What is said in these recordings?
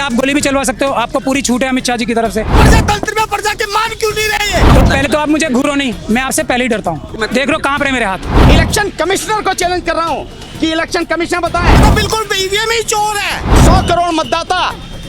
आप गोली भी चलवा सकते हो, आपको पूरी छूट है अमित शाह जी की तरफ से। प्रजातंत्र में प्रजा के मान क्यों नहीं रहे हैं? तो पहले तो आप मुझे घूरो नहीं, मैं आपसे पहले ही डरता हूँ। देख लो कहाँ पर है मेरे हाथ। इलेक्शन कमिश्नर को चैलेंज कर रहा हूँ कि इलेक्शन कमिश्नर बताए तो बिल्कुल ईवीएम ही चोर है। 100 करोड़ मतदाता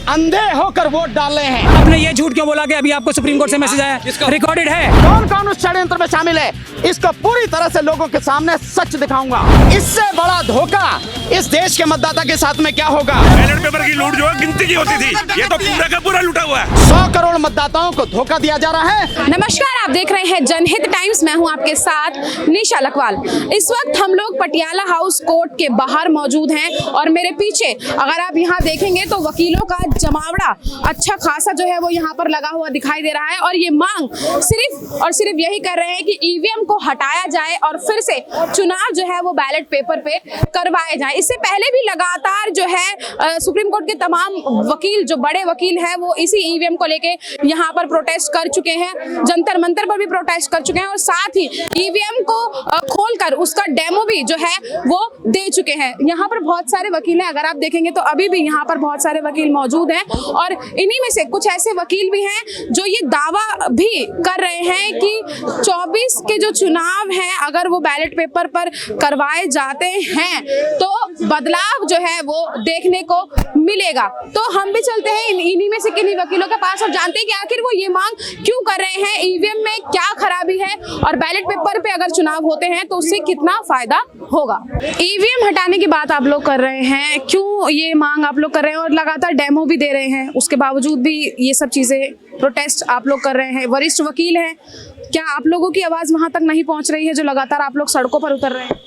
अंधे होकर वोट डाल रहे हैं। आपने ये झूठ क्यों बोला कि अभी आपको सुप्रीम कोर्ट से मैसेज आया? रिकॉर्डेड है। कौन कौन उस षड्यंत्र में शामिल है, इसको पूरी तरह से लोगों के सामने सच दिखाऊंगा। इससे बड़ा धोखा इस देश के मतदाता के साथ में क्या होगा? बैलेट पेपर की लूट जो है गिनती की होती थी, ये तो पूरा का पूरा लूटा हुआ है। 100 करोड़ मतदाताओं को धोखा दिया जा रहा है। नमस्कार, आप देख रहे हैं जनहित टाइम्स। मैं हूं आपके साथ निशा लखवाल। इस वक्त हम लोग पटियाला हाउस कोर्ट के बाहर मौजूद हैं और मेरे पीछे अगर आप यहां देखेंगे तो वकीलों का जमावड़ा अच्छा खासा जो है वो यहाँ पर लगा हुआ दिखाई दे रहा है और ये मांग सिर्फ और सिर्फ यही कर रहे हैं कि ईवीएम को हटाया जाए और फिर से चुनाव जो है वो बैलेट पेपर पे करवाए जाए। इससे पहले भी लगातार जो है सुप्रीम कोर्ट के तमाम वकील, जो बड़े वकील हैं, वो इसी ईवीएम को लेके यहाँ पर प्रोटेस्ट कर चुके हैं, जंतर मंतर पर भी प्रोटेस्ट कर चुके हैं और साथ ही ईवीएम को खोलकर उसका डेमो भी जो है वो दे चुके हैं। यहाँ पर बहुत सारे वकील हैं, अगर आप देखेंगे तो अभी भी यहाँ पर बहुत सारे वकील मौजूद हैं और इन्हीं में से कुछ ऐसे वकील भी हैं जो ये दावा भी कर रहे हैं कि 24 के जो चुनाव हैं अगर वो बैलेट पेपर पर करवाए जाते हैं तो बदलाव जो है वो देखने को मिलेगा। तो हम भी चलते हैं इन्हीं में से किन्हीं वकीलों के पास और जानते हैं कि आखिर वो ये मांग क्यों कर रहे हैं, ईवीएम में क्या खराबी है और बैलेट पेपर पे अगर चुनाव होते हैं तो उससे कितना फायदा होगा। ईवीएम हटाने की बात आप लोग कर रहे हैं, क्यों ये मांग आप लोग कर रहे हैं और लगातार डेमो भी दे रहे हैं, उसके बावजूद भी ये सब चीजें प्रोटेस्ट आप लोग कर रहे हैं? वरिष्ठ वकील हैं, क्या आप लोगों की आवाज वहां तक नहीं पहुंच रही है जो लगातार आप लोग सड़कों पर उतर रहे हैं?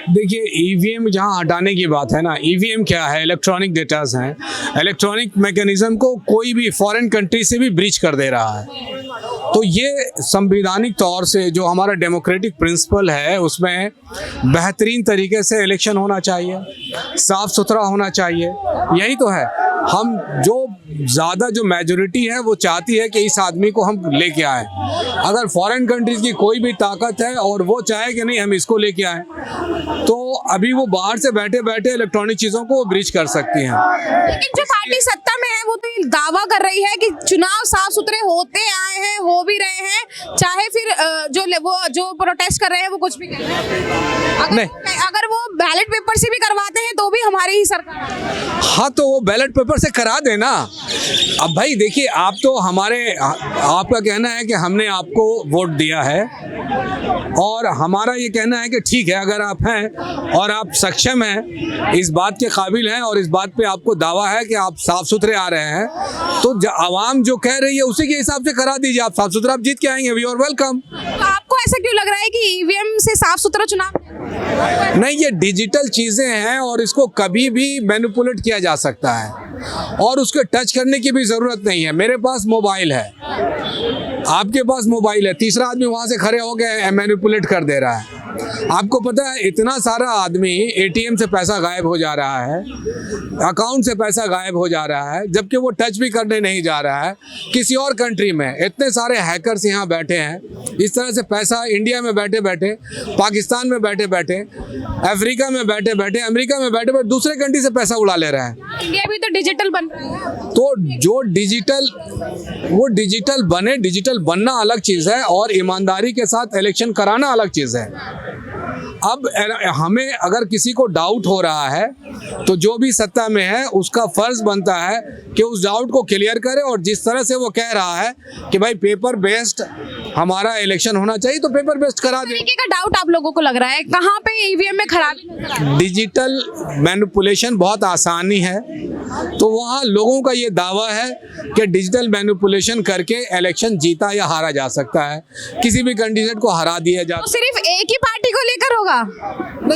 देखिए, ईवीएम जहां हटाने की बात है ना, ईवीएम क्या है? इलेक्ट्रॉनिक डेटास हैं। इलेक्ट्रॉनिक मैकेनिज्म को कोई भी फॉरेन कंट्री से भी ब्रीच कर दे रहा है। तो ये संवैधानिक तौर से जो हमारा डेमोक्रेटिक प्रिंसिपल है उसमें बेहतरीन तरीके से इलेक्शन होना चाहिए, साफ सुथरा होना चाहिए। यही तो है, हम जो ज़्यादा जो मेजोरिटी है वो चाहती है कि इस आदमी को हम लेके आए। अगर फॉरेन कंट्रीज की कोई भी ताकत है और वो चाहे कि नहीं हम इसको लेके आए, तो अभी वो बाहर से बैठे बैठे इलेक्ट्रॉनिक चीज़ों को ब्रीच कर सकती हैं। लेकिन जो पार्टी सत्ता में है वो तो ये दावा कर रही है कि चुनाव साफ सुथरे होते आए हैं, हो भी रहे हैं, चाहे फिर जो प्रोटेस्ट कर रहे हैं वो कुछ भी कर रहे हैं। अगर वो बैलेट पेपर से भी करवाते हैं तो भी हमारी ही सरकार है। हाँ, तो वो बैलेट पेपर से करा देना। अब भाई देखिए, आप तो आपका कहना है कि हमने आपको वोट दिया है और हमारा ये कहना है कि ठीक है, अगर आप हैं और आप सक्षम हैं, इस बात के काबिल हैं और इस बात पे आपको दावा है कि आप साफ सुथरे आ रहे हैं, तो आवाम जो कह रही है उसी के हिसाब से करा दीजिए। आप साफ सुथरा आप जीत के आएंगे, वी आर वेलकम। तो आपको ऐसा क्यों लग रहा है कि ईवीएम से साफ सुथरा चुनाव? नहीं, ये डिजिटल चीज़ें हैं और इसको कभी भी मैनिपुलेट किया जा सकता है और उसके टच करने की भी ज़रूरत नहीं है। मेरे पास मोबाइल है, आपके पास मोबाइल है, तीसरा आदमी वहाँ से खड़े हो गए मैनिपुलेट कर दे रहा है। आपको पता है, इतना सारा आदमी एटीएम से पैसा गायब हो जा रहा है, अकाउंट से पैसा गायब हो जा रहा है, जबकि वो टच भी करने नहीं जा रहा है। किसी और कंट्री में इतने सारे हैकर्स यहाँ बैठे हैं, इस तरह से पैसा इंडिया में बैठे बैठे, पाकिस्तान में बैठे बैठे, अफ्रीका में बैठे बैठे, अमेरिका में बैठे बैठे दूसरे कंट्री से पैसा उड़ा ले रहा है। इंडिया भी तो डिजिटल बन रहा है। तो जो डिजिटल बने, डिजिटल बनना अलग चीज़ है और ईमानदारी के साथ इलेक्शन कराना अलग चीज़ है। अब हमें अगर किसी को डाउट हो रहा है तो जो भी सत्ता में है उसका फर्ज बनता है कि उस डाउट को क्लियर करे और जिस तरह से वो कह रहा है कि भाई पेपर बेस्ड हमारा इलेक्शन होना चाहिए तो पेपर बेस्ड करा दे। तरीके का डाउट आप लोगों को लग रहा है, कहाँ पे ईवीएम में खराबी? डिजिटल मैनिपुलेशन बहुत आसानी है, तो वहाँ लोगों का ये दावा है कि डिजिटल मैनिपुलेशन करके इलेक्शन जीता या हारा जा सकता है, किसी भी कैंडिडेट को हरा दिया जा। तो सिर्फ एक ही पार्टी को लेकर होगा?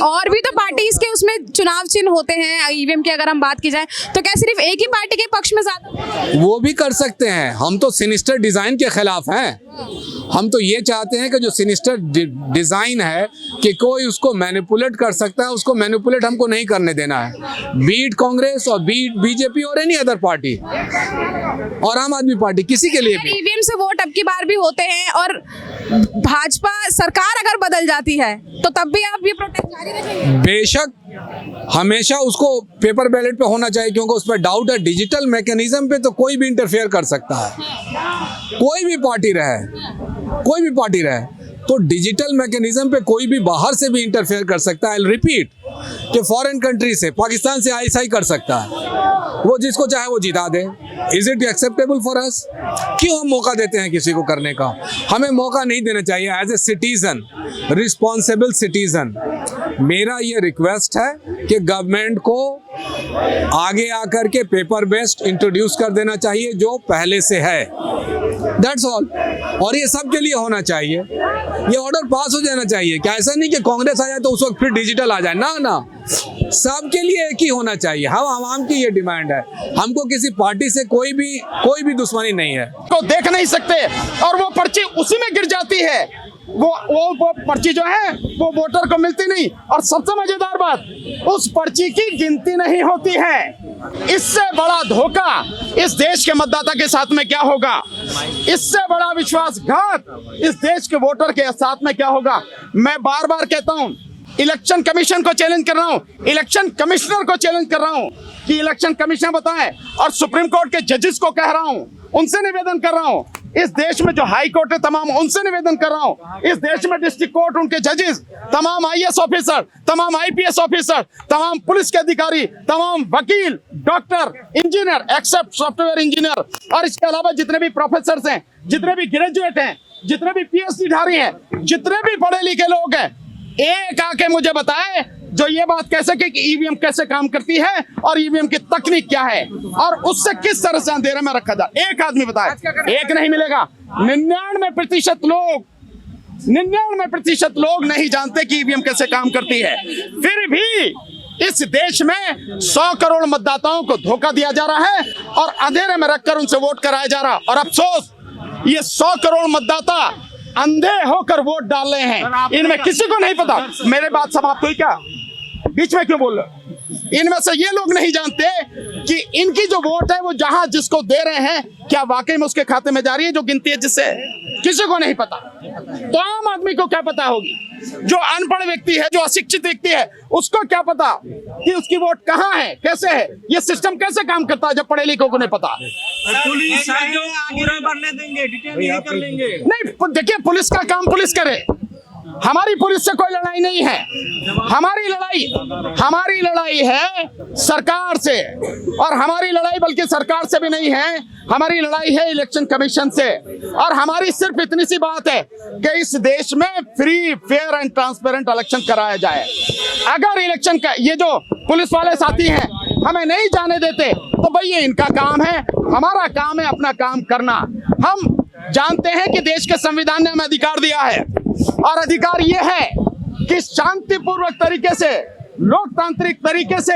और भी तो पार्टी इसके उसमें चुनाव चिन्ह होते हैं ईवीएम की अगर हम बात की जाए, तो क्या सिर्फ एक ही पार्टी के पक्ष में ज्यादा? वो भी कर सकते हैं। हम तो सिनिस्टर डिजाइन के खिलाफ हैं। हम तो ये चाहते हैं कि जो सिनिस्टर डिजाइन है कि कोई उसको मैनिपुलेट कर सकता है, उसको मैनिपुलेट हमको नहीं करने देना है। बीट कांग्रेस और बीट बीजेपी और एनी अदर पार्टी और आम आदमी पार्टी, किसी के लिए भी। ईवीएम से वोट अब की बार भी होते हैं और भाजपा सरकार अगर बदल जाती है तो तब भी आप ये प्रोटेस्ट जारी रखेंगे? बेशक हमेशा उसको पेपर बैलेट पे होना चाहिए, क्योंकि उस पर डाउट है। डिजिटल मैकेनिज्म पे तो कोई भी इंटरफेयर कर सकता है, कोई भी पार्टी रहे, तो डिजिटल मैकेनिज्म पे कोई भी बाहर से भी इंटरफेयर कर सकता है। रिपीट कि फॉरेन कंट्री से, पाकिस्तान से आईएसआई कर सकता है, वो जिसको चाहे वो जिता दे। Is it acceptable for us? क्यों हम मौका देते हैं किसी को करने का? हमें मौका नहीं देना चाहिए। As a citizen, responsible citizen, मेरा ये रिक्वेस्ट है कि गवर्नमेंट को आगे आकर के पेपर बेस्ड इंट्रोड्यूस कर देना चाहिए, जो पहले से है। That's all. और ये सबके लिए होना चाहिए, ये ऑर्डर पास हो जाना चाहिए। क्या ऐसा नहीं कि कांग्रेस आ जाए तो उस वक्त फिर डिजिटल आ जाए? ना, सबके लिए एक ही होना चाहिए। हम आवाम की ये डिमांड है। हमको किसी पार्टी से कोई भी दुश्मनी नहीं है। को देख नहीं सकते और वो पर्ची उसी में गिर जाती है। वो पर्ची जो है वो वोटर को मिलती नहीं, और सबसे मजेदार बात, उस पर्ची की गिनती नहीं होती है। इससे बड़ा धोखा इस देश के मतदाता के साथ में क्या होगा? इससे बड़ा विश्वासघात इस देश के वोटर के साथ में क्या होगा? मैं बार बार कहता हूं, इलेक्शन कमीशन को चैलेंज कर रहा हूं, इलेक्शन कमिश्नर को चैलेंज कर रहा हूं कि इलेक्शन कमीशन बताएं, और सुप्रीम कोर्ट के जजेस को कह रहा हूं, उनसे निवेदन कर रहा हूं, इस देश में जो हाई कोर्ट है तमाम, उनसे निवेदन कर रहा हूं, इस देश में डिस्ट्रिक्ट कोर्ट, उनके जजेस, तमाम आईएएस ऑफिसर, तमाम आईपीएस ऑफिसर, तमाम पुलिस के अधिकारी, तमाम वकील, doctor, engineer, except software engineer, और इसके अलावा जितने भी प्रोफेसर हैं, जितने भी ग्रेजुएट हैं, जितने भी पीएचडी धारी हैं, जितने भी पढ़े लिखे लोग हैं, एक आके मुझे बताए जो ये बात कह सके कि ईवीएम कैसे काम करती है और ईवीएम की तकनीक क्या है और उससे किस तरह से अंधेरे में रखा जाए। एक आदमी बताए, एक नहीं मिलेगा। 99% लोग नहीं जानते कि ईवीएम कैसे काम करती है। फिर भी इस देश में 100 करोड़ मतदाताओं को धोखा दिया जा रहा है और अंधेरे में रखकर उनसे वोट कराया जा रहा। और अफसोस, ये 100 करोड़ मतदाता अंधे होकर वोट डाल रहे हैं। इनमें किसी को नहीं पता। मेरे बात समाप्त हुई क्या? बीच में क्यों बोल रहे? इनमें से ये लोग नहीं जानते कि इनकी जो वोट है वो जहां जिसको दे रहे हैं, क्या वाकई में उसके खाते में जा रही है जो गिनती है जिससे? किसी को नहीं पता। तो आम आदमी को क्या पता होगी? जो अनपढ़ व्यक्ति है, जो अशिक्षित व्यक्ति है, उसको क्या पता कि उसकी वोट कहाँ है, कैसे है, ये सिस्टम कैसे काम करता है, जब पढ़े लिखों को नहीं पता। पुलिस पूरा भरने देंगे, डिटेल नहीं कर लेंगे। नहीं, देखिए, पुलिस का काम पुलिस करे। हमारी पुलिस से कोई लड़ाई नहीं है। हमारी लड़ाई है सरकार से, और हमारी लड़ाई बल्कि सरकार से भी नहीं है, हमारी लड़ाई है इलेक्शन कमीशन से। और हमारी सिर्फ इतनी सी बात है कि इस देश में free, fair and transparent election कराया जाए। अगर इलेक्शन का ये जो पुलिस वाले साथी हैं हमें नहीं जाने देते, तो भाई ये इनका काम है, हमारा काम है अपना काम करना। हम जानते हैं कि देश के संविधान ने हमें अधिकार दिया है, और अधिकार ये है कि शांतिपूर्वक तरीके से, लोकतांत्रिक तरीके से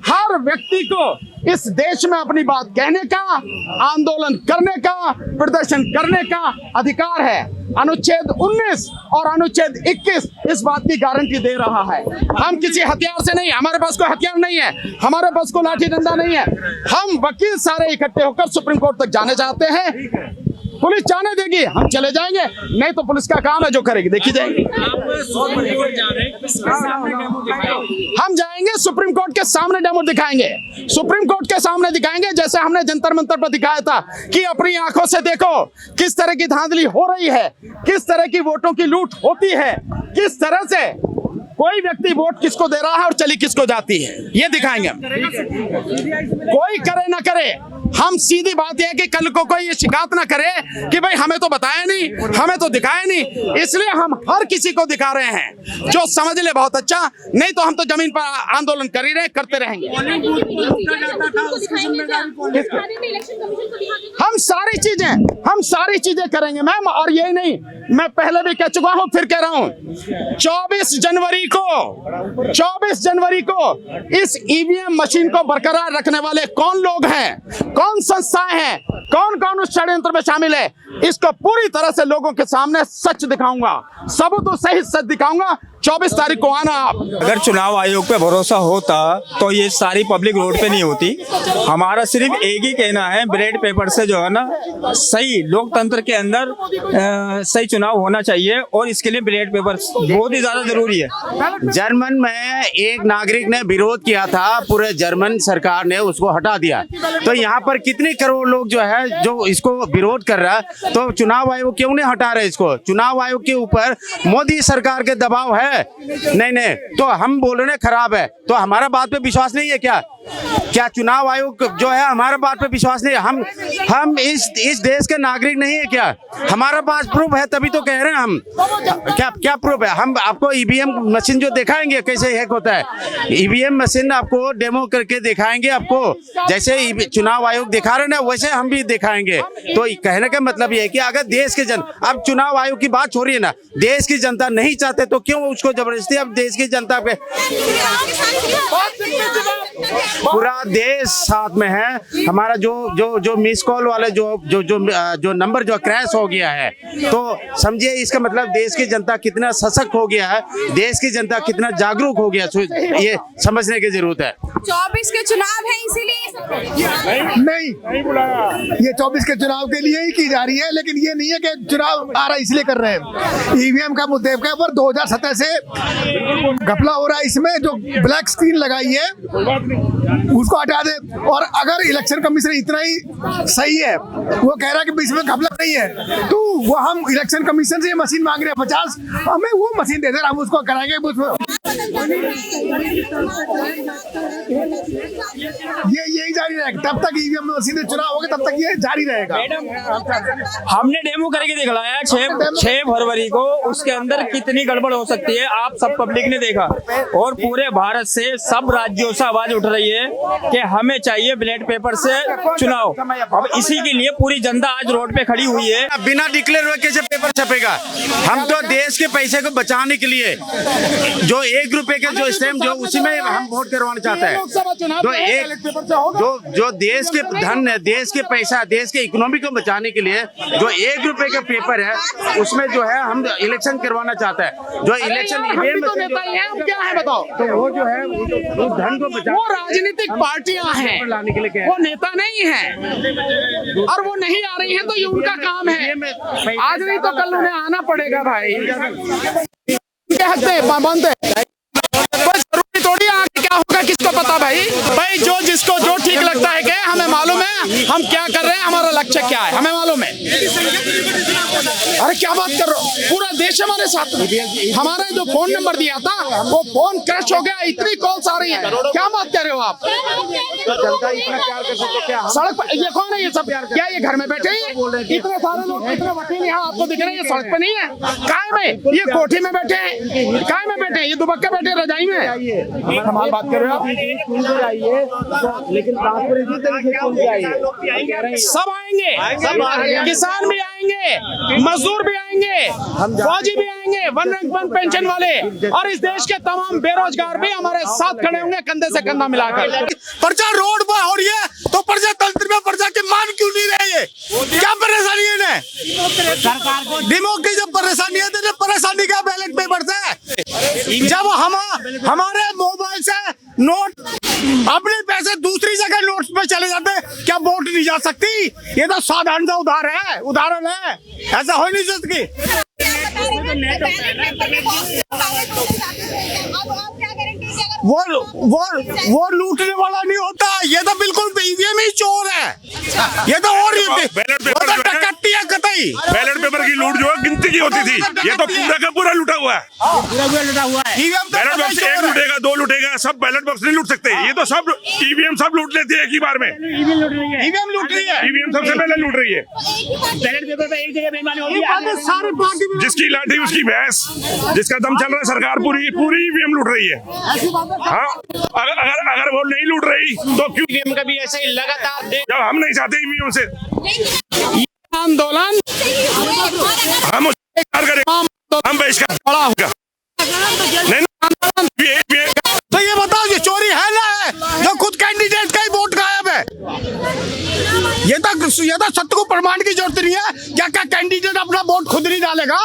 हर व्यक्ति को इस देश में अपनी बात कहने का, आंदोलन करने का, प्रदर्शन करने का अधिकार है। अनुच्छेद 19 और अनुच्छेद 21 इस बात की गारंटी दे रहा है। हम किसी हथियार से नहीं, हमारे पास कोई हथियार नहीं है, हमारे पास कोई लाठी डंडा नहीं है। हम वकील सारे इकट्ठे होकर सुप्रीम कोर्ट तक जाने चाहते हैं। पुलिस जाने देगी, हम चले जाएंगे, नहीं तो पुलिस का काम है जो करेगी, देखी जाएगी। हम जाएंगे सुप्रीम कोर्ट के सामने, डेमो दिखाएंगे, सुप्रीम कोर्ट के सामने दिखाएंगे, जैसे हमने जंतर मंतर पर दिखाया था कि अपनी आंखों से देखो किस तरह की धांधली हो रही है, किस तरह की वोटों की लूट होती है, किस तरह से कोई व्यक्ति वोट किसको दे रहा है और चली किसको जाती है, ये दिखाएंगे। कोई करे ना करे, हम सीधी बात यह है कि कल को कोई ये शिकायत ना करे कि भाई हमें तो बताया नहीं, हमें तो दिखाया नहीं। इसलिए हम हर किसी को दिखा रहे हैं, जो समझ ले बहुत अच्छा, नहीं तो हम तो जमीन पर आंदोलन कर ही रहे, करते रहेंगे। हम सारी चीजें करेंगे मैम, और यही नहीं, मैं पहले भी कह चुका हूं, फिर कह रहा हूं, 24 जनवरी को इस ईवीएम मशीन को बरकरार रखने वाले कौन लोग हैं, कौन संस्थाएं हैं, कौन कौन उस षड्यंत्र में शामिल है, इसको पूरी तरह से लोगों के सामने सच दिखाऊंगा, सबूतों सहित सच दिखाऊंगा। 24 तारीख को आना आप। अगर चुनाव आयोग पे भरोसा होता तो ये सारी पब्लिक रोड पे नहीं होती। हमारा सिर्फ एक ही कहना है, बैलेट पेपर से जो है ना सही लोकतंत्र के अंदर सही चुनाव होना चाहिए और इसके लिए बैलेट पेपर बहुत ही ज्यादा जरूरी है। जर्मन में एक नागरिक ने विरोध किया था, पूरे जर्मन सरकार ने उसको हटा दिया। तो यहाँ पर कितने करोड़ लोग जो है जो इसको विरोध कर रहा है, तो चुनाव आयोग क्यों नहीं हटा रहे इसको? चुनाव आयोग के ऊपर मोदी सरकार के दबाव है। नहीं, तो हम बोल रहे हैं खराब है, तो हमारा बात पे विश्वास नहीं है क्या? क्या चुनाव आयोग जो है हमारा बात पे विश्वास नहीं है? हम इस देश के नागरिक नहीं है क्या? हमारा पास प्रूफ है तभी तो कह रहे हैं हम। क्या प्रूफ है? हम आपको ईवीएम मशीन जो दिखाएंगे कैसे हैक होता है, ईवीएम मशीन आपको डेमो करके दिखाएंगे आपको, जैसे चुनाव आयोग दिखा रहे ना वैसे हम भी दिखाएंगे। तो कहने का मतलब ये है कि अगर देश के अब चुनाव आयोग की बात छोड़िए ना, देश की जनता नहीं चाहते तो क्यों उसको जबरदस्ती? अब देश की जनता पे पूरा देश साथ में है। हमारा जो मिस कॉल वाले जो नंबर जो क्रैश हो गया है, तो समझिए इसका मतलब देश की जनता कितना सशक्त हो गया है, देश की जनता कितना जागरूक हो गया, ये समझने की जरूरत है। 24 के चुनाव है इसीलिए नहीं, ये 24 के चुनाव के लिए ही की जा रही है, लेकिन ये नहीं है कि चुनाव आ रहा है इसलिए कर रहे हैं। ईवीएम का मुद्दे के ऊपर 2017 से घपला हो रहा है, इसमें जो ब्लैक स्क्रीन लगाई है उसको हटा दे। और अगर इलेक्शन कमीशन इतना ही सही है, वो कह रहा है कि इसमें घपला नहीं है, तो वो हम इलेक्शन कमीशन से मशीन मांग रहे हैं 50, हमें वो मशीन दे दे, हम उसको कराएंगे। ये यही जारी रहेगा तब तक ईवीएम मशीन चुनाव होगा, तब तक ये जारी रहेगा। हमने डेमो करके दिखलाया 6 फरवरी को, उसके अंदर कितनी गड़बड़ हो सकती है आप सब पब्लिक ने देखा। और पूरे भारत से सब राज्यों से आवाज उठ रही है कि हमें चाहिए बैलेट पेपर से चुनाव। अब इसी के लिए पूरी जनता आज रोड पे खड़ी हुई है। बिना डिक्लेयर हुए कैसे पेपर छपेगा? हम तो देश के पैसे को बचाने के लिए जो 1 रुपए के जो स्टैम्प जो उसी में हम वोट करवाना चाहते हैं। जो देश के धन है, देश के पैसा, देश के इकोनॉमी को बचाने के लिए जो 1 रुपए का पेपर है उसमें जो है हम इलेक्शन करवाना चाहते हैं। जो इलेक्शन क्या है बताओ? तो वो जो है उस धन को बचा, वो राजनीतिक पार्टियां हैं, लाने के लिए वो नेता नहीं है, और वो नहीं आ रही है तो ये उनका काम है। आज नहीं तो कल उन्हें आना पड़ेगा भाई। कहते बनते जरूरी थोड़ी आगे क्या होगा किसको पता भाई जो जिसको जो ठीक लगता है क्या हमें मालूम है हम क्या कर रहे हैं, हमारा लक्ष्य क्या है हमें मालूम है। अरे क्या बात कर रहे हो, पूरा देश हमारे साथ। हमारा जो फोन नंबर दिया था वो फोन क्रश हो गया, इतनी कॉल्स आ रही है, क्या बात कर रहे हो आप? सड़क पर ये कौन है? ये सब क्या ये घर में बैठे हैं? इतने सारे लोग, इतने वकील यहाँ आपको दिख रहे हैं, ये सड़क पे नहीं है, काय में ये कोठी में बैठे हैं, काय में बैठे हैं, ये दुबक्के बैठे रजाई में। हमारी बात कर रहे हो आप? लेकिन सब आएंगे, किसान भी आएंगे, मजदूर भी आएंगे, फौजी भी आएंगे, वन रैंक वन पेंशन वाले, और इस देश के तमाम बेरोजगार भी हमारे साथ खड़े होंगे कंधे से कंधा मिलाकर। प्रजा रोड पर हो रही है तो प्रजा तंत्र में प्रजा की मान क्यों नहीं रही है? क्या परेशानी है इन्हें? डेमोक्रेसी जब परेशानी है तो परेशानी क्या बैलेट पेपर से? जब हमारे मोबाइल से नोट अपने पैसे दूसरी जगह नोट्स पे चले जाते, क्या वोट नहीं जा सकती? ये तो साधारण सा उदाहरण है, ऐसा हो नहीं सकती। वो लूटने वाला नहीं होता, ये तो बिल्कुल ईवीएम ही चोर है, ये तो और बैलेट पेपर की लूट जो है गिनती की होती थी, ये तो पूरा का पूरा लूटा हुआ है। बैलेट बॉक्स 1 लूटेगा, 2 लूटेगा, सब बैलेट बॉक्स नहीं लूट सकते। ये तो सब ईवीएम सब लूट लेती है एक ही बार में। ईवीएम लूट रही है, ईवीएम सबसे पहले लूट रही है। बैलेट पेपर पे एक जगह बेईमानी हो गई, जिसकी लाठी उसकी भैंस, जिसका दम चल रहा है, सरकार पूरी ईवीएम लूट रही है। हाँ, अगर वो नहीं लूट रही तो क्यों? ईवीएम का भी ऐसे ही लगातार जब हम नहीं चाहते ईवीएम से आंदोलन हम हम बहिष्कार बड़ा होगा। तो ये बताओ ये चोरी है ना है जो खुद कैंडिडेट का ही वोट गायब है? ये तो सत्य को प्रमाण की जरूरत नहीं है। क्या कैंडिडेट अपना वोट खुद नहीं डालेगा?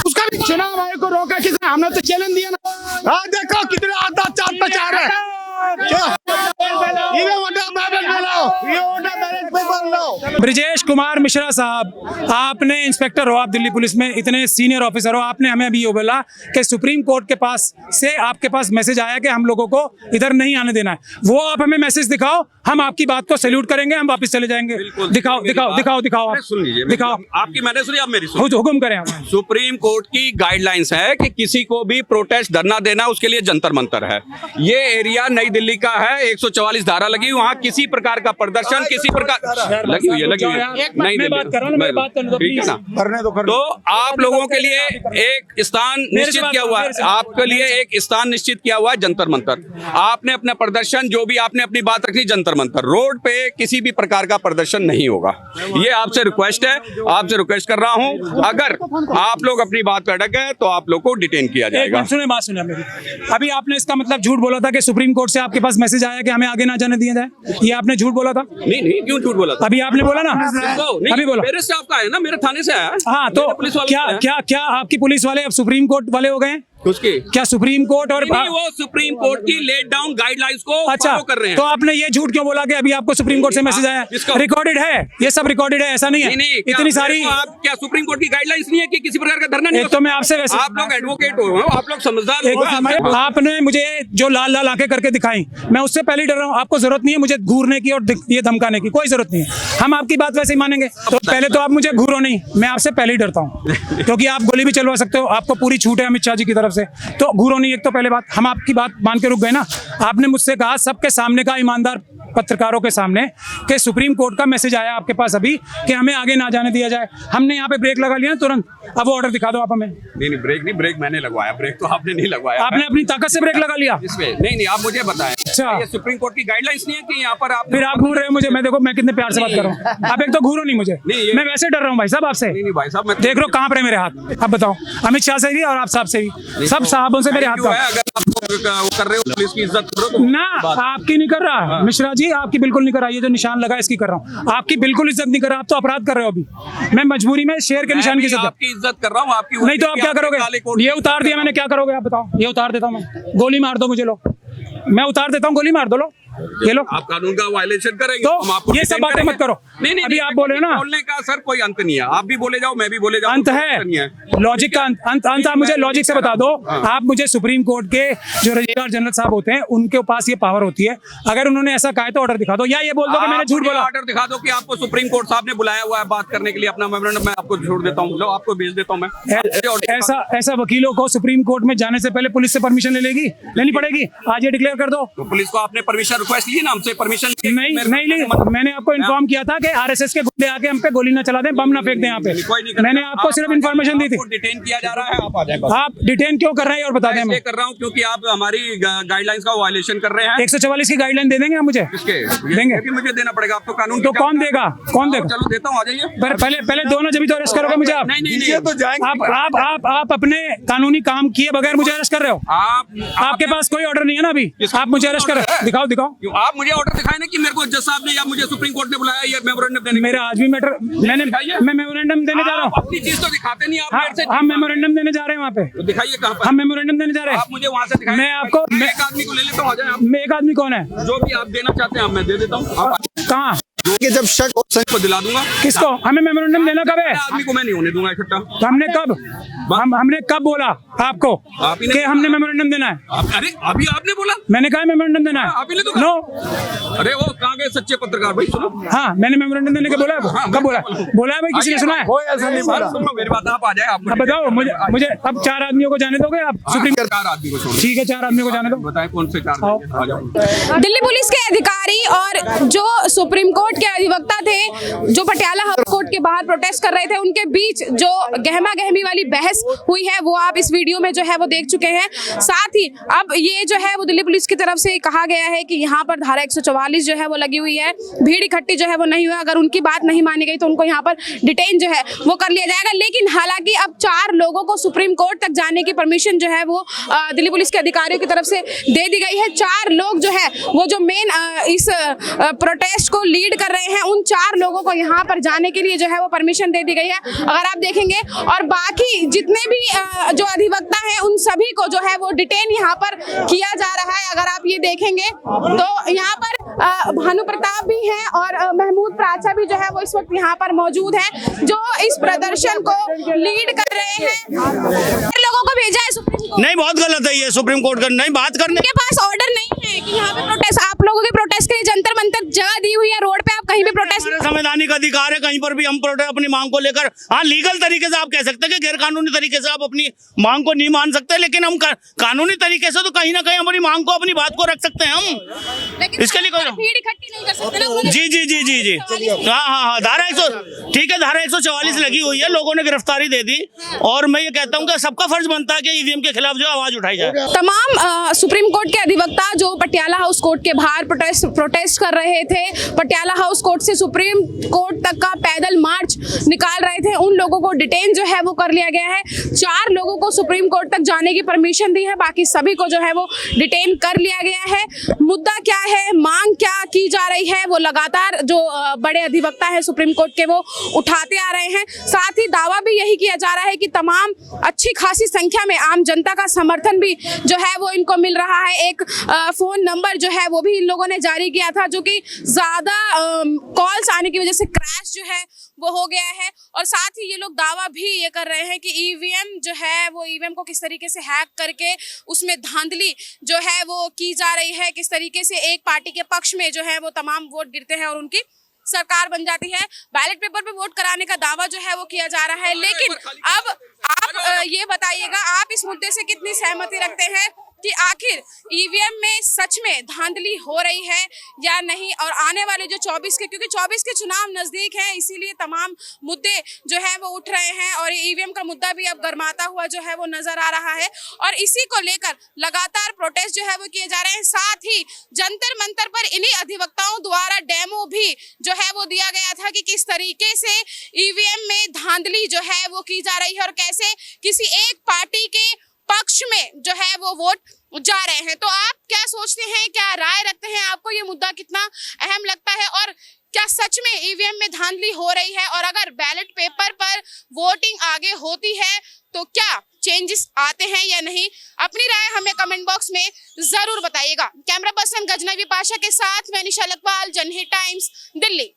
उसका भी चुनाव आयोग को रोका किसने? हमने तो चैलेंज दिया ना। हाँ देखो कितने आधा चार प्रचार है। ब्रिजेश कुमार मिश्रा साहब, आपने इंस्पेक्टर हो, आप दिल्ली पुलिस में इतने सीनियर ऑफिसर हो, आपने हमें अभी ये बोला कि सुप्रीम कोर्ट के पास से आपके पास मैसेज आया कि हम लोगों को इधर नहीं आने देना है। वो आप हमें मैसेज दिखाओ, हम आपकी बात को सैल्यूट करेंगे, हम वापस चले जाएंगे। दिखाओ दिखाओ दिखाओ दिखाओ, सुन लीजिए, दिखाओ। आपकी मैंने सुनी, आप मेरी सुनिए। हुक्म करें आप। सुप्रीम कोर्ट की गाइडलाइंस है कि किसी को भी प्रोटेस्ट धरना देना उसके लिए जंतर मंतर है। ये एरिया नई दिल्ली का है, 144 धारा लगी, वहाँ किसी प्रकार का प्रदर्शन किसी प्रकार लगी हुई है नहीं ठीक है ना। तो आप लोगों के लिए एक स्थान निश्चित किया हुआ है, आपके लिए एक स्थान निश्चित किया हुआ है जंतर मंतर। आपने अपना प्रदर्शन, जो भी आपने अपनी बात रखनी, जंतर मंतर। रोड पे किसी भी प्रकार का प्रदर्शन नहीं होगा। ये आपसे रिक्वेस्ट है, आपसे रिक्वेस्ट कर रहा हूं। अगर आप लोग अपनी बात पे अटक गए तो आप लोग को डिटेन किया जाएगा। सुने बात सुने मेरी। अभी आपने इसका मतलब झूठ बोला था कि सुप्रीम कोर्ट से आपके पास मैसेज आया कि हमें आगे ना जाने दिया जाए, ये आपने झूठ बोला था? नहीं, क्यों झूठ बोला था? अभी आपने बोला ना, अभी बोला मेरे से आपका है ना, मेरे थाने से आया। हाँ, तो क्या आपकी पुलिस वाले अब सुप्रीम कोर्ट वाले हो गए? उसके क्या सुप्रीम कोर्ट और नहीं, वो सुप्रीम कोर्ट की लेट डाउन गाइडलाइंस को फॉलो कर रहे हैं। तो आपने ये झूठ क्यों बोला कि अभी आपको सुप्रीम कोर्ट से मैसेज आया? रिकॉर्डेड है, ये सब रिकॉर्डेड है, ऐसा नहीं है। इतनी सारी आप क्या सुप्रीम कोर्ट की गाइडलाइंस नहीं है कि किसी प्रकार का धरना नहीं? तो मैं आपसे वैसे, आप लोग एडवोकेट हो, आप लोग समझदार हो। आपने मुझे जो लाल लाल आंखें करके दिखाई, मैं उससे पहले डर रहा हूँ। आपको जरूरत नहीं है मुझे घूरने की और ये धमकाने की, कोई जरूरत नहीं है। हम आपकी बात वैसे ही मानेंगे। तो पहले तो आप मुझे घूरो नहीं, मैं आपसे पहले ही डरता हूँ, क्योंकि आप गोली भी चलवा सकते हो, आपको पूरी छूट है अमित शाह जी की तरफ से। तो घूरो नहीं, एक तो पहले बात। हम आपकी बात मान के रुक गए ना। आपने मुझसे कहा सबके सामने का, ईमानदार पत्रकारों के सामने, कि सुप्रीम कोर्ट का मैसेज आया आपके पास अभी कि हमें आगे ना जाने दिया जाए। हमने यहाँ पे ब्रेक लगा लिया तुरंत। अब वो ऑर्डर दिखा दो आप हमें। नहीं, ब्रेक मैंने लगवाया, ब्रेक तो आपने नहीं लगवाया। आपने अपनी ताकत से ब्रेक लगा लिया इसमें? नहीं, आप मुझे बताएं। अच्छा, ये सुप्रीम कोर्ट की गाइडलाइंस नहीं है कि यहाँ पर आप फिर आप घूर रहे हो मुझे। मैं देखो, मैं कितने प्यार से बात कर रहा हूँ, आप एक तो घूरो नहीं मुझे। मैं वैसे डर रहा हूँ भाई साहब आपसे। नहीं भाई साहब, मैं देख रहे हो कहाँ पर मेरे हाथ। अब बताओ, अमित शाह से भी और आप साहब से भी, सब साहबों से मेरे हाथ। अगर आप कर रहे हो पुलिस की इज्जत करो ना, आपकी नहीं कर रहा मिश्रा जी, आपकी बिल्कुल नहीं कर रहा। ये जो निशान लगा इसकी कर रहा हूँ, आपकी बिल्कुल इज्जत नहीं कर रहा। आप तो अपराध कर रहे हो अभी। मैं मजबूरी में शेर के निशान की इज्जत, आपकी इज्जत कर रहा हूँ। आपकी नहीं तो आप क्या करोगे? ये उतार दिया मैंने, क्या करोगे आप बताओ? ये उतार देता हूँ मैं, गोली मार दो मुझे, लो मैं उतार देता हूँ, गोली मार दो, लो ये लो। आप कानून का वायलेशन करेंगे तो हम आपको ये सब बातें मत करो। नहीं, अभी आप बोले ना, बोलने का सर कोई अंत नहीं है। आप भी बोले जाओ, मैं भी बोले जाऊं, अंत है लॉजिक का अंत। आप मुझे लॉजिक से बता दो। आप मुझे सुप्रीम कोर्ट के जो रजिस्ट्रार जनरल साहब होते हैं उनके पास ये पावर होती है, अगर उन्होंने ऐसा कहा तो ऑर्डर दिखा दो, या ये बोल दो कि मैंने झूठ बोला। ऑर्डर दिखा दो कि आपको सुप्रीम कोर्ट साहब ने बुलाया हुआ है बात करने के लिए, अपना मेमोरेंडम मैं आपको छोड़ देता हूँ, आपको भेज देता हूँ मैं। ऐसा वकीलों को सुप्रीम कोर्ट में जाने से पहले पुलिस से परमिशन लेनी पड़ेगी। आज ये डिक्लेयर कर दो। तो पुलिस को आपने परमिशन रिक्वेस्ट ली ना हमसे? परमिशन नहीं ली। मैंने आपको इन्फॉर्म किया था कि आरएसएस के गुंडे आके हम पे गोली ना चला दें, बम ना फेंक दें यहाँ पे। मैंने आपको सिर्फ इन्फॉर्मेशन दी थी। डिटेन किया जा रहा है, आप आ जाए। आप डिटेन क्यों कर रहे हैं और बता दें? मैं कर रहा हूँ क्योंकि आप हमारी गाइडलाइंस का वायलेशन कर रहे हैं। 144 की गाइडलाइन दे देंगे आप मुझे? देंगे, मुझे देना पड़ेगा। आप तो कानून तो कौन देगा? चलो देता हूँ, आ जाइए। पहले दोनों जब तो अरेस्ट करोगे मुझे आप? नहीं, आप अपने कानूनी काम किए बगैर मुझे अरेस्ट कर रहे हो। आपके पास कोई ऑर्डर नहीं है ना अभी, आप मुझे अरेस्ट कर रहे हो? दिखाओ। आप मुझे ऑर्डर दिखाए ना कि मेरे को जज साहब ने या मुझे सुप्रीम कोर्ट ने बुलाया ये मेमोरेंडम देने। मेरा आज भी मैटर, मैं मेमोरेंडम देने जा रहा हूँ। अपनी चीज तो दिखाते नहीं आप। हम मेमोरेंडम देने जा रहे हैं वहाँ पे। तो दिखाइए कहाँ पर? हम मेमोरेंडम देने जा रहे हैं। आप मुझे वहाँ से दिखाइए। मैं आपको, मैं एक आदमी को ले लेता हूँ, आ जाए। मैं एक आदमी कौन है? जो भी आप देना चाहते हैं मैं दे देता हूँ। कहाँ? जब शक को दिला दूंगा। किसको? हमें मेमोरेंडम देना कब है? आदमी को मैं नहीं होने दूंगा इकट्ठा। तो हमने कब बोला आपको कि हमने मेमोरेंडम देना है? अरे अभी आपने बोला। मैंने कहा मेमोरेंडम देना है। आप ही ने तो नो। अरे वो कहाँ गए सच्चे पत्रकार भाई? सुनो। हाँ, मैंने मेमोरेंडम देने के बोला है। कब बोला है भाई? किसी ने सुना है? कोई ऐसा नहीं बोला। मेरी बात आप आ जाए। आप बताओ मुझे अब 4 आदमियों को जाने दोगे आप? सुप्रीम 4 आदमी को छोड़। ठीक है, 4 आदमियों को जाने दो। बताए कौन से 4? आ जाओ। दिल्ली पुलिस के अधिकारी और जो सुप्रीम कोर्ट के अधिवक्ता थे, जो पटियाला हाउस कोर्ट के बाहर प्रोटेस्ट कर रहे थे, उनके बीच जो गहमा गहमी वाली बहस हुई है वो आप इस वीडियो में जो है वो देख चुके हैं। साथ ही अब ये जो है वो दिल्ली पुलिस की तरफ से कहा गया है कि यहाँ पर धारा 144 जो है वो लगी हुई है, भीड़ इकट्ठी जो है वो नहीं हुआ, अगर उनकी बात नहीं मानी गई तो उनको यहाँ पर डिटेन जो है वो कर लिया जाएगा। लेकिन हालांकि अब 4 लोगों को सुप्रीम कोर्ट तक जाने की परमिशन जो है वो दिल्ली पुलिस के अधिकारियों की तरफ से दे दी गई है। 4 लोग जो है वो जो मेन इस प्रोटेस्ट को लीड कर रहे हैं, उन 4 लोगों को यहाँ पर जाने के लिए जो है वो परमिशन दे दी गई है, अगर आप देखेंगे। और बाकी जितने भी जो अधिवक्ता हैं उन सभी को जो है वो डिटेन यहाँ पर किया जा रहा है। अगर आप ये देखेंगे तो यहाँ पर भानु प्रताप भी हैं और महमूद प्राचा भी जो है वो इस वक्त यहाँ पर मौजूद हैं, जो इस प्रदर्शन को लीड कर रहे हैं। लोगों को भेजा है सुप्रीम कोर्ट। नहीं, बहुत गलत है ये सुप्रीम कोर्ट का, नहीं बात करने के पास ऑर्डर नहीं है कि यहाँ पे प्रोटेस्ट, आप लोगों के प्रोटेस्ट के लिए जंतर मंतर जगह दी हुई है, रोड पे आप कहीं भी प्रोटेस्ट। संवैधानिक अधिकार है, कहीं पर भी हम प्रोटेस्ट अपनी मांग को लेकर, हाँ लीगल तरीके से आप कह सकते हैं कि गैर कानूनी तरीके से आप अपनी मांग को नहीं मान सकते, लेकिन हम कानूनी तरीके से तो कहीं ना कहीं अपनी मांग को, अपनी बात को रख सकते हैं हम। इसके लिए कोई भीड़ इकट्ठी नहीं कर सकते ना। जी जी जी जी जी हाँ धारा 100 ठीक है, धारा 144 लगी हुई है, लोगों ने गिरफ्तारी दे दी, और मैं ये कहता हूँ कि सबका फर्ज बनता है कि ईवीएम के खिलाफ जो आवाज उठाई जाए। तमाम सुप्रीम कोर्ट के अधिवक्ता जो पटियाला हाउस कोर्ट के बाहर प्रोटेस्ट कर रहे थे, पटियाला हाउस कोर्ट से सुप्रीम कोर्ट तक का पैदल मार्च निकाल रहे थे, उन लोगों को डिटेन जो है वो कर लिया गया है। 4 लोगों को सुप्रीम कोर्ट तक जाने की परमिशन दी है, बाकी सभी को जो है वो डिटेन कर लिया गया है। मुद्दा क्या है, मांग क्या की जा रही है, वो लगातार जो बड़े अधिवक्ता है सुप्रीम कोर्ट के वो उठाते आ रहे हैं। साथ ही दावा भी यही किया जा रहा है कि तमाम अच्छी खासी संख्या में आम जनता का समर्थन भी जो है वो इनको मिल रहा है। एक फोन नंबर जो है वो भी इन लोगों ने जारी किया था, जो कि ज्यादा कॉल्स आने की वजह से क्रैश जो है वो हो गया है। और साथ ही ये लोग दावा भी ये कर रहे हैं कि ईवीएम जो है वो ईवीएम को किस तरीके से हैक करके उसमें धांधली जो है वो की जा रही है, किस तरीके से एक पार्टी के पक्ष में जो है वो तमाम वोट गिरते हैं और उनकी सरकार बन जाती है। बैलेट पेपर पे वोट कराने का दावा जो है वो किया जा रहा है। लेकिन अब आप ये बताइएगा, आप इस मुद्दे से कितनी सहमति रखते हैं कि आखिर ईवीएम में सच में धांधली हो रही है या नहीं, और आने वाले जो 24 के, क्योंकि 24 के चुनाव नजदीक हैं, इसीलिए तमाम मुद्दे जो है वो उठ रहे हैं और ईवीएम का मुद्दा भी अब गरमाता हुआ जो है वो नजर आ रहा है, और इसी को लेकर लगातार प्रोटेस्ट जो है वो किए जा रहे हैं। साथ ही जंतर मंतर पर इन्हीं अधिवक्ताओं द्वारा डेमो भी जो है वो दिया गया था कि किस तरीके से ईवीएम में धांधली जो है वो की जा रही है और कैसे किसी एक पार्टी के पक्ष में जो है वो वोट जा रहे हैं। तो आप क्या सोचते हैं, क्या राय रखते हैं, आपको ये मुद्दा कितना अहम लगता है, और क्या सच में ईवीएम में धांधली हो रही है, और अगर बैलेट पेपर पर वोटिंग आगे होती है तो क्या चेंजेस आते हैं या नहीं? अपनी राय हमें कमेंट बॉक्स में जरूर बताइएगा। कैमरा पर्सन गजनवी पाशा के साथ मैं निशा लकवाल, जनहित टाइम्स, दिल्ली।